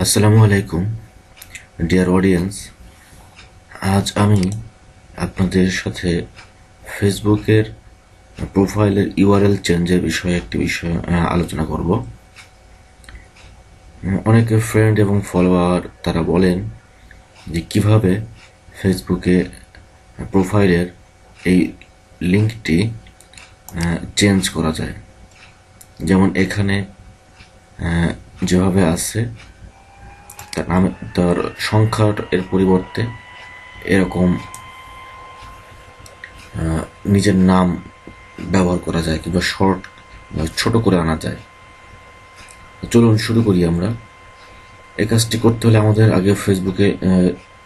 আসসালামু আলাইকুম dear audience. আজ আমি আপনাদের সাথে ফেসবুকের প্রোফাইলের ইউআরএল চেঞ্জের বিষয়ে একটি বিষয় আলোচনা করব। অনেকে ফ্রেন্ড এবং ফলোয়ার তারা বলেন যে কিভাবে ফেসবুকে প্রোফাইলের এই লিঙ্কটি চেঞ্জ করা যায়। যেমন এখানে যেভাবে আছে তার সংখ্যার এর পরিবর্তে এরকম নিজের নাম ব্যবহার করা যায় কিংবা ছোট করে আনা যায়। চলুন শুরু করি আমরা। এই কাজটি করতে হলে আমাদের আগে ফেসবুকে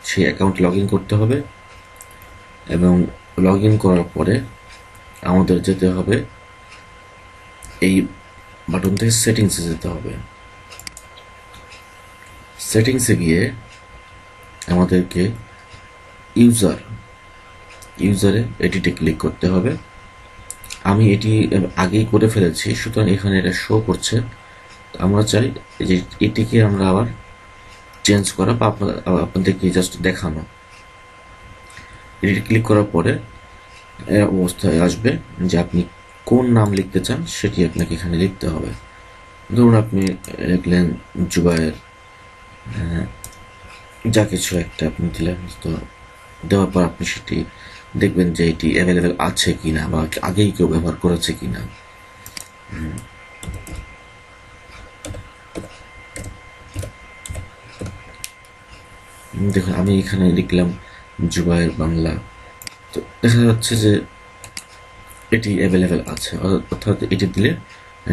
সেই অ্যাকাউন্ট লগ ইন করতে হবে এবং লগ ইন করার পরে আমাদের যেতে হবে এই বাটন থেকে সেটিংসে যেতে হবে। সেটিংসে গিয়ে আমাদেরকে ইউজারে এটিতে ক্লিক করতে হবে। আমি এটি আগেই করে ফেলেছি, সুতরাং এখানে এটা শো করছে। আমরা চাই যে এটিকে আমরা আবার চেঞ্জ করা বা আপনাদেরকে জাস্ট দেখানো। এটি ক্লিক করার পরে অবস্থায় আসবে যে আপনি কোন নাম লিখতে চান সেটি আপনাকে এখানে লিখতে হবে। ধরুন আপনি লিখলেন জুবায়ের, যা কিছু একটা আপনি দিলেন। তো দেওয়ার পর আপনি সেটি দেখবেন যে এটি অ্যাভেলেবেল আছে কিনা বা আগেই কেউ ব্যবহার করেছে কিনা। দেখুন আমি এখানে লিখলাম জুবায়ের বাংলা, তো দেখা যাচ্ছে যে এটি অ্যাভেলেবেল আছে, অর্থাৎ এটি দিলে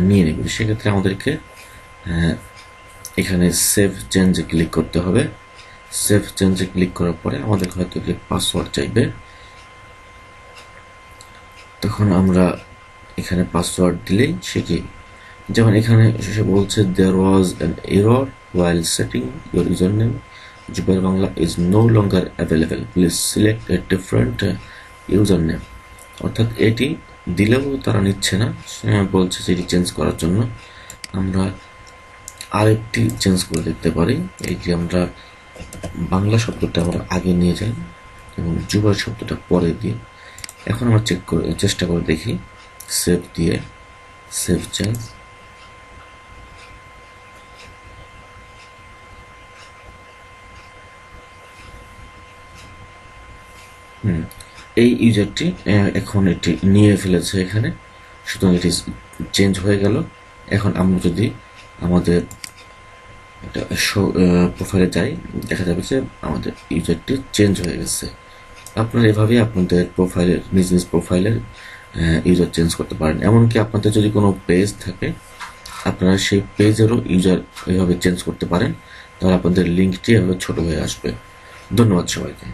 নিয়ে নেবে। সেক্ষেত্রে আমাদেরকে এখানে সেভ চেঞ্জে ক্লিক করতে হবে। সেভ চেঞ্জে ক্লিক করার পরে আমাদের হয়তো পাসওয়ার্ড চাইবে, তখন আমরা এখানে পাসওয়ার্ড দিলেই সেটি, যেমন এখানে সে বলছে there was an error while setting your username, Jubair Bangla is no longer available, please select a different username। অর্থাৎ এটি দিলেও তারা নিচ্ছে না, বলছে যে এটি চেঞ্জ করার জন্য। আমরা আরেকটি চেঞ্জ করে দেখতে পারি। এই যে আমরা বাংলা শব্দটা আমরা আগে নিয়ে যাই এবং জুবাইর শব্দটা পরে দিই। এখন আমরা চেষ্টা করে দেখি সেভ দিয়ে, সেভ চেঞ্জ। এই ইউজারটি এখন এটি নিয়ে ফেলেছে এখানে, সুতরাং এটি চেঞ্জ হয়ে গেল। এখন আমরা যদি আমাদের একটা প্রোফাইলে যাই, দেখা যাবে যে আমাদের ইউজারটি চেঞ্জ হয়ে গেছে। আপনারা এভাবেই আপনাদের প্রোফাইলের নিজ নিজ প্রোফাইলের ইউজার চেঞ্জ করতে পারেন। এমনকি আপনাদের যদি কোনো পেজ থাকে, আপনারা সেই পেজেরও ইউজার এভাবে চেঞ্জ করতে পারেন, তাহলে আপনাদের লিঙ্কটি এভাবে ছোট হয়ে আসবে। ধন্যবাদ সবাইকে।